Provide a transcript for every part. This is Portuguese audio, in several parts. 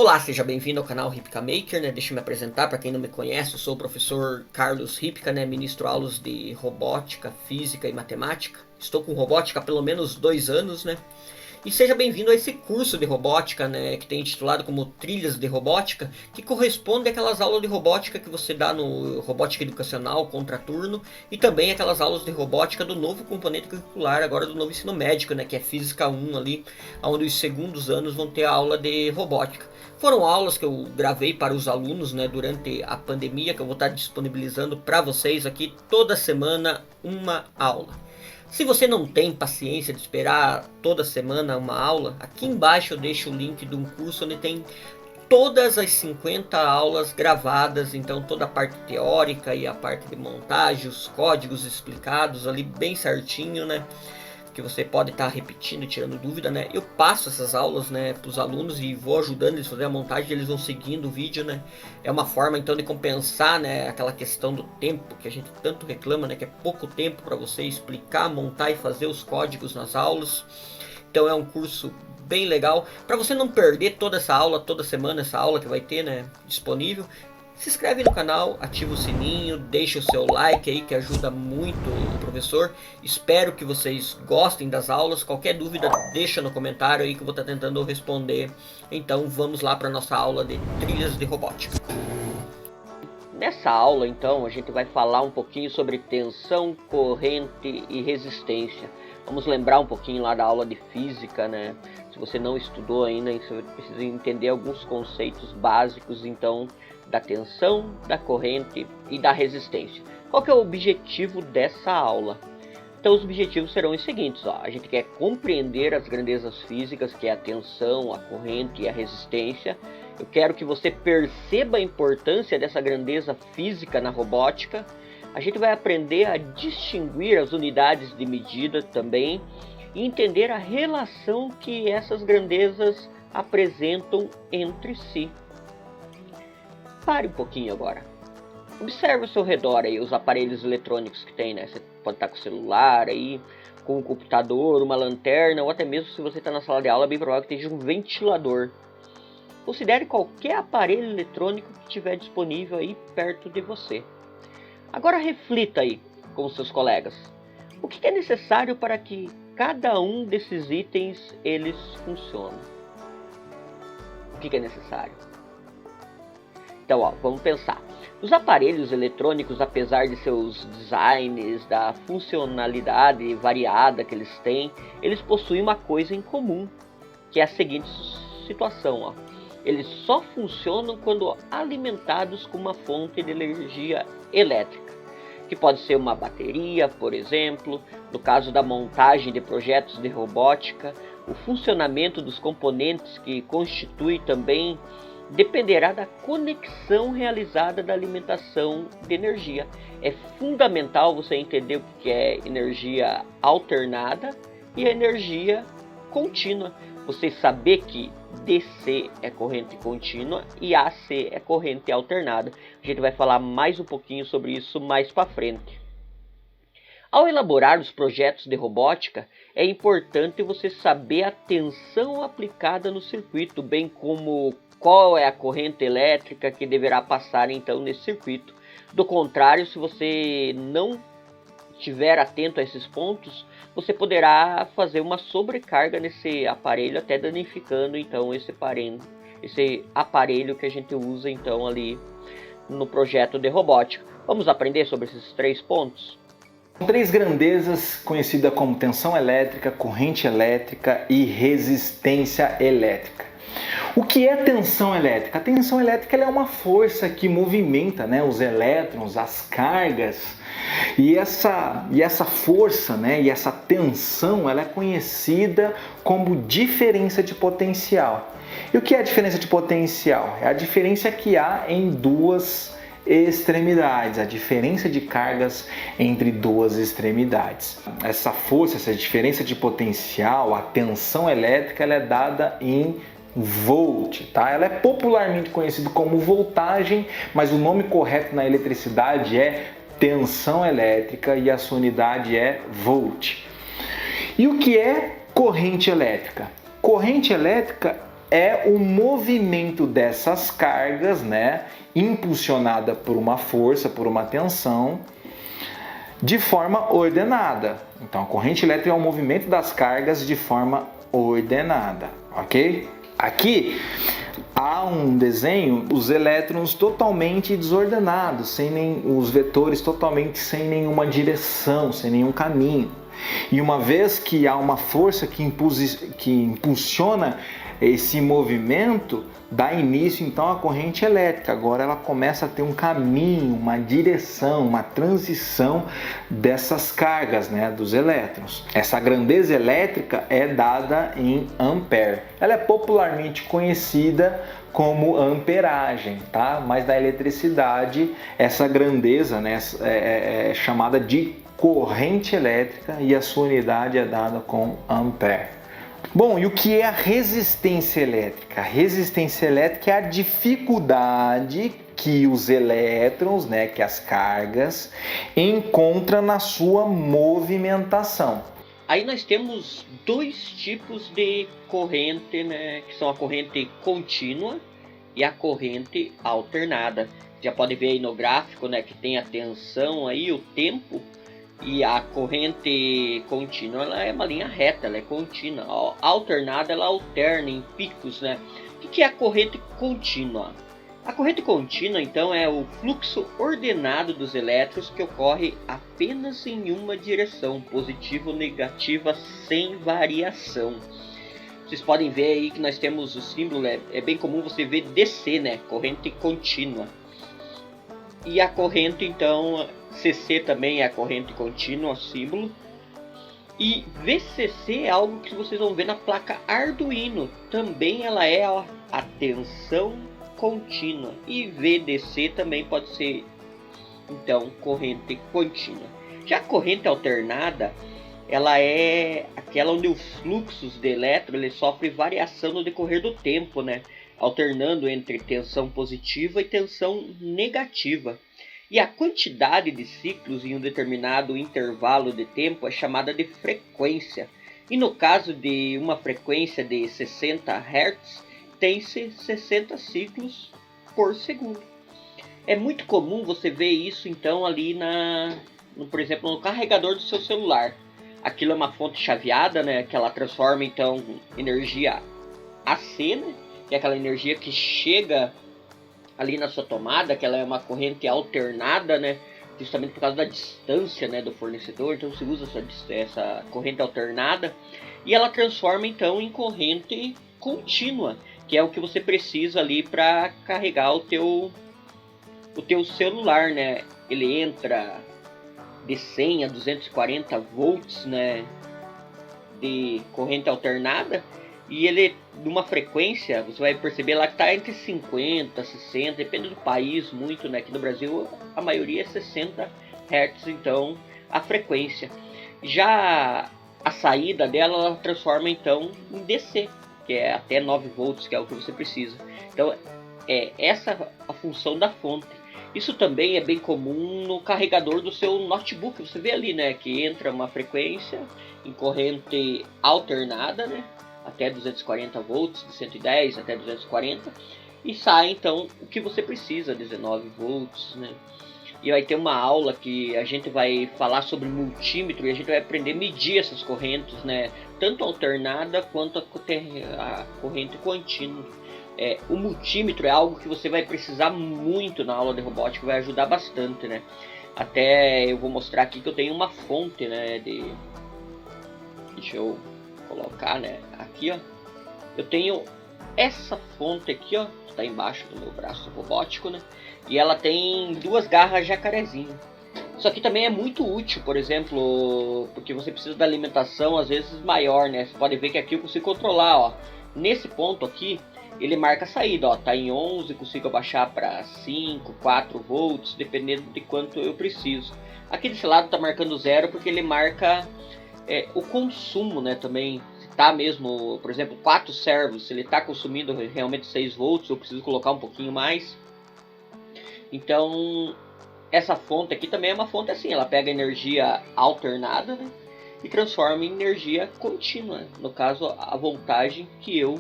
Olá, seja bem-vindo ao canal Ripka Maker, né? Deixa eu me apresentar, para quem não me conhece, eu sou o professor Carlos Ripka, né? Ministro aulas de robótica, física e matemática. Estou com robótica há pelo menos 2 anos, né? E seja bem-vindo a esse curso de robótica, né, que tem intitulado como Trilhas de Robótica, que corresponde àquelas aulas de robótica que você dá no Robótica Educacional Contraturno e também aquelas aulas de robótica do novo componente curricular, agora do novo ensino médico, né, que é Física 1 ali, onde os segundos anos vão ter a aula de robótica. Foram aulas que eu gravei para os alunos, né, durante a pandemia, que eu vou estar disponibilizando para vocês aqui toda semana uma aula. Se você não tem paciência de esperar toda semana uma aula, aqui embaixo eu deixo o link de um curso onde tem todas as 50 aulas gravadas, então toda a parte teórica e a parte de montagem, os códigos explicados ali bem certinho, né? Que você pode estar repetindo, tirando dúvida, né? Eu passo essas aulas, né, para os alunos e vou ajudando eles a fazer a montagem, eles vão seguindo o vídeo, né? É uma forma então de compensar, né, aquela questão do tempo que a gente tanto reclama, né, que é pouco tempo para você explicar, montar e fazer os códigos nas aulas. Então é um curso bem legal para você não perder toda essa aula, toda semana essa aula que vai ter, né, disponível. Se inscreve no canal, ativa o sininho, deixa o seu like aí que ajuda muito o professor. Espero que vocês gostem das aulas. Qualquer dúvida deixa no comentário aí que eu vou estar tentando responder. Então vamos lá para a nossa aula de trilhas de robótica. Nessa aula então a gente vai falar um pouquinho sobre tensão, corrente e resistência. Vamos lembrar um pouquinho lá da aula de física, né? Se você não estudou ainda, você precisa entender alguns conceitos básicos então da tensão, da corrente e da resistência. Qual que é o objetivo dessa aula? Então os objetivos serão os seguintes, ó. A gente quer compreender as grandezas físicas, que é a tensão, a corrente e a resistência. Eu quero que você perceba a importância dessa grandeza física na robótica. A gente vai aprender a distinguir as unidades de medida também e entender a relação que essas grandezas apresentam entre si. Pare um pouquinho agora. Observe ao seu redor aí os aparelhos eletrônicos que tem, né? Você pode estar com o celular aí, com um computador, uma lanterna, ou até mesmo se você está na sala de aula, é bem provável que esteja um ventilador. Considere qualquer aparelho eletrônico que estiver disponível aí perto de você. Agora reflita aí com os seus colegas. O que é necessário para que cada um desses itens eles funcionem? O que é necessário? Então, ó, vamos pensar. Os aparelhos eletrônicos, apesar de seus designs, da funcionalidade variada que eles têm, eles possuem uma coisa em comum, que é a seguinte situação, ó. Eles só funcionam quando alimentados com uma fonte de energia elétrica, que pode ser uma bateria, por exemplo. No caso da montagem de projetos de robótica, o funcionamento dos componentes que constitui também dependerá da conexão realizada da alimentação de energia. É fundamental você entender o que é energia alternada e a energia contínua. Você saber que DC é corrente contínua e AC é corrente alternada. A gente vai falar mais um pouquinho sobre isso mais para frente. Ao elaborar os projetos de robótica, é importante você saber a tensão aplicada no circuito, bem como qual é a corrente elétrica que deverá passar então nesse circuito. Do contrário, se você não estiver atento a esses pontos, você poderá fazer uma sobrecarga nesse aparelho, até danificando então esse aparelho que a gente usa então ali no projeto de robótica. Vamos aprender sobre esses 3 pontos? 3 grandezas conhecidas como tensão elétrica, corrente elétrica e resistência elétrica. O que é tensão elétrica? A tensão elétrica é uma força que movimenta, né, os elétrons, as cargas, e essa força, né, e essa tensão ela é conhecida como diferença de potencial. E o que é a diferença de potencial? É a diferença que há em duas extremidades, a diferença de cargas entre duas extremidades. Essa força, essa diferença de potencial, a tensão elétrica, ela é dada em volt, tá? Ela é popularmente conhecida como voltagem, mas o nome correto na eletricidade é tensão elétrica e a sua unidade é volt. E o que é corrente elétrica? Corrente elétrica é o movimento dessas cargas, né, impulsionada por uma força, por uma tensão, de forma ordenada. Então, a corrente elétrica é o movimento das cargas de forma ordenada, ok? Aqui há um desenho, os elétrons totalmente desordenados, os vetores totalmente sem nenhuma direção, sem nenhum caminho. E uma vez que há uma força que impulsiona esse movimento, dá início então à corrente elétrica. Agora ela começa a ter um caminho, uma direção, uma transição dessas cargas, né, dos elétrons. Essa grandeza elétrica é dada em ampere. Ela é popularmente conhecida como amperagem, tá? Mas na eletricidade essa grandeza, né, é chamada de corrente elétrica e a sua unidade é dada com ampere. Bom, e o que é a resistência elétrica? A resistência elétrica é a dificuldade que os elétrons, né, que as cargas, encontram na sua movimentação. Aí nós temos dois tipos de corrente, né, que são a corrente contínua e a corrente alternada. Já pode ver aí no gráfico, né, que tem a tensão aí, o tempo. E a corrente contínua, ela é uma linha reta, ela é contínua. A alternada, ela alterna em picos, né? O que é a corrente contínua? A corrente contínua, então, é o fluxo ordenado dos elétrons que ocorre apenas em uma direção, positiva ou negativa, sem variação. Vocês podem ver aí que nós temos o símbolo, é bem comum você ver DC, né? Corrente contínua. E a corrente, então, CC também é a corrente contínua, símbolo. E VCC é algo que vocês vão ver na placa Arduino. Também ela é a tensão contínua. E VDC também pode ser, então, corrente contínua. Já a corrente alternada, ela é aquela onde os fluxos de elétrons sofrem variação no decorrer do tempo, né? Alternando entre tensão positiva e tensão negativa. E a quantidade de ciclos em um determinado intervalo de tempo é chamada de frequência. E no caso de uma frequência de 60 Hz, tem-se 60 ciclos por segundo. É muito comum você ver isso então ali por exemplo, no carregador do seu celular. Aquilo é uma fonte chaveada, né, que ela transforma então energia AC, né, que é aquela energia que chega ali na sua tomada, que ela é uma corrente alternada, né, justamente por causa da distância, né, do fornecedor. Então você usa essa corrente alternada e ela transforma então em corrente contínua, que é o que você precisa ali para carregar o teu celular, né? Ele entra de 100 a 240 volts, né, de corrente alternada, e ele numa frequência, você vai perceber lá que está entre 50 60, depende do país muito, né? Aqui no Brasil a maioria é 60 Hz, então a frequência. Já a saída dela, ela transforma então em DC, que é até 9 volts, que é o que você precisa. Então é essa a função da fonte. Isso também é bem comum no carregador do seu notebook. Você vê ali, né, que entra uma frequência em corrente alternada, né, até 240 volts, de 110 até 240, e sai então o que você precisa, 19 volts, né. E vai ter uma aula que a gente vai falar sobre multímetro e a gente vai aprender a medir essas correntes, né, tanto alternada quanto a corrente contínua. O multímetro é algo que você vai precisar muito na aula de robótica, vai ajudar bastante, né? Até eu vou mostrar aqui que eu tenho uma fonte, né? Deixa eu colocar, né? Aqui, ó. Eu tenho essa fonte aqui, ó. Que está embaixo do meu braço robótico, né? E ela tem 2 garras jacarezinho. Isso aqui também é muito útil, por exemplo, porque você precisa da alimentação às vezes maior, né? Você pode ver que aqui eu consigo controlar, ó. Nesse ponto aqui, ele marca a saída, ó, tá em 11, consigo abaixar para 5, 4 volts, dependendo de quanto eu preciso. Aqui desse lado tá marcando 0 porque ele marca o consumo, né, também. Se tá mesmo, por exemplo, 4 servos, se ele tá consumindo realmente 6 volts, eu preciso colocar um pouquinho mais. Então, essa fonte aqui também é uma fonte assim, ela pega energia alternada, né, e transforma em energia contínua, no caso, a voltagem que eu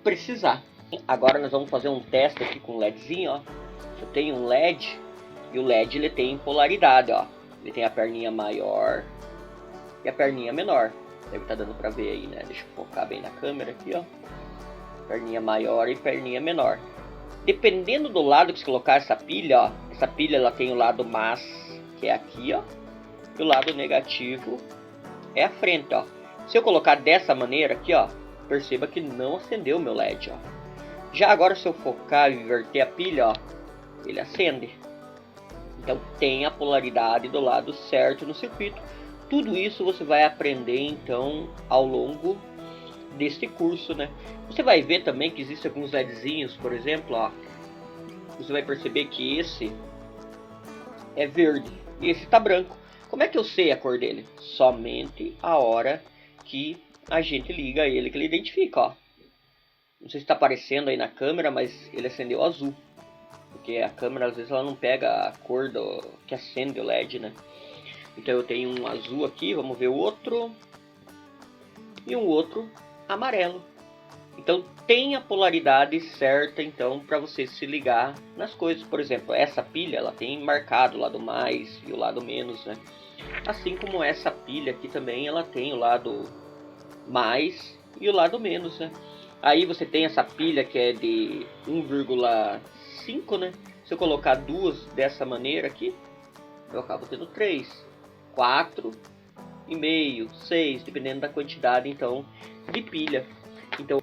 precisar. Agora nós vamos fazer um teste aqui com o LEDzinho, ó. Eu tenho um LED e o LED ele tem polaridade, ó. Ele tem a perninha maior e a perninha menor. Deve estar dando para ver aí, né? Deixa eu focar bem na câmera aqui, ó. Perninha maior e perninha menor. Dependendo do lado que você colocar essa pilha, ó. Essa pilha ela tem o lado mais, que é aqui, ó. E o lado negativo é a frente, ó. Se eu colocar dessa maneira aqui, ó, perceba que não acendeu o meu LED, ó. Já agora se eu focar e inverter a pilha, ó, ele acende. Então tem a polaridade do lado certo no circuito. Tudo isso você vai aprender então ao longo deste curso, né? Você vai ver também que existem alguns LEDzinhos, por exemplo, ó. Você vai perceber que esse é verde e esse tá branco. Como é que eu sei a cor dele? Somente a hora que a gente liga ele, que ele identifica, ó. Não sei se está aparecendo aí na câmera, mas ele acendeu azul. Porque a câmera às vezes ela não pega a cor do que acende o LED, né? Então eu tenho um azul aqui, vamos ver o outro. E um outro amarelo. Então tem a polaridade certa então para você se ligar nas coisas. Por exemplo, essa pilha ela tem marcado o lado mais e o lado menos, né? Assim como essa pilha aqui também ela tem o lado mais e o lado menos, né? Aí você tem essa pilha que é de 1,5, né? Se eu colocar duas dessa maneira aqui, eu acabo tendo 3, 4 e meio, 6, dependendo da quantidade então de pilha. Então,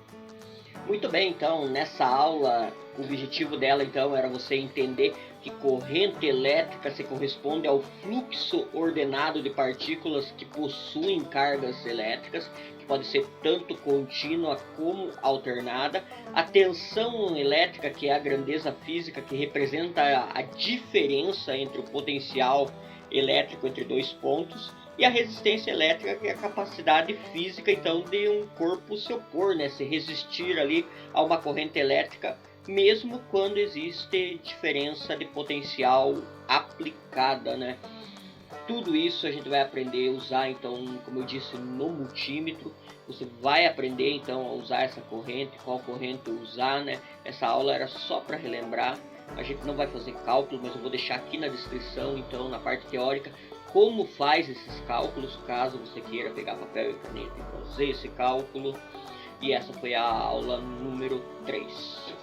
muito bem, então nessa aula o objetivo dela então era você entender que corrente elétrica se corresponde ao fluxo ordenado de partículas que possuem cargas elétricas, que pode ser tanto contínua como alternada. A tensão elétrica, que é a grandeza física que representa a diferença entre o potencial elétrico entre dois pontos, e a resistência elétrica, que é a capacidade física então de um corpo se opor, né, se resistir ali a uma corrente elétrica, mesmo quando existe diferença de potencial aplicada, né? Tudo isso a gente vai aprender a usar então, como eu disse, no multímetro. Você vai aprender então a usar essa corrente, qual corrente usar, né? Essa aula era só para relembrar. A gente não vai fazer cálculo, mas eu vou deixar aqui na descrição, então, na parte teórica, como faz esses cálculos, caso você queira pegar papel e caneta e fazer esse cálculo. E essa foi a aula número 3.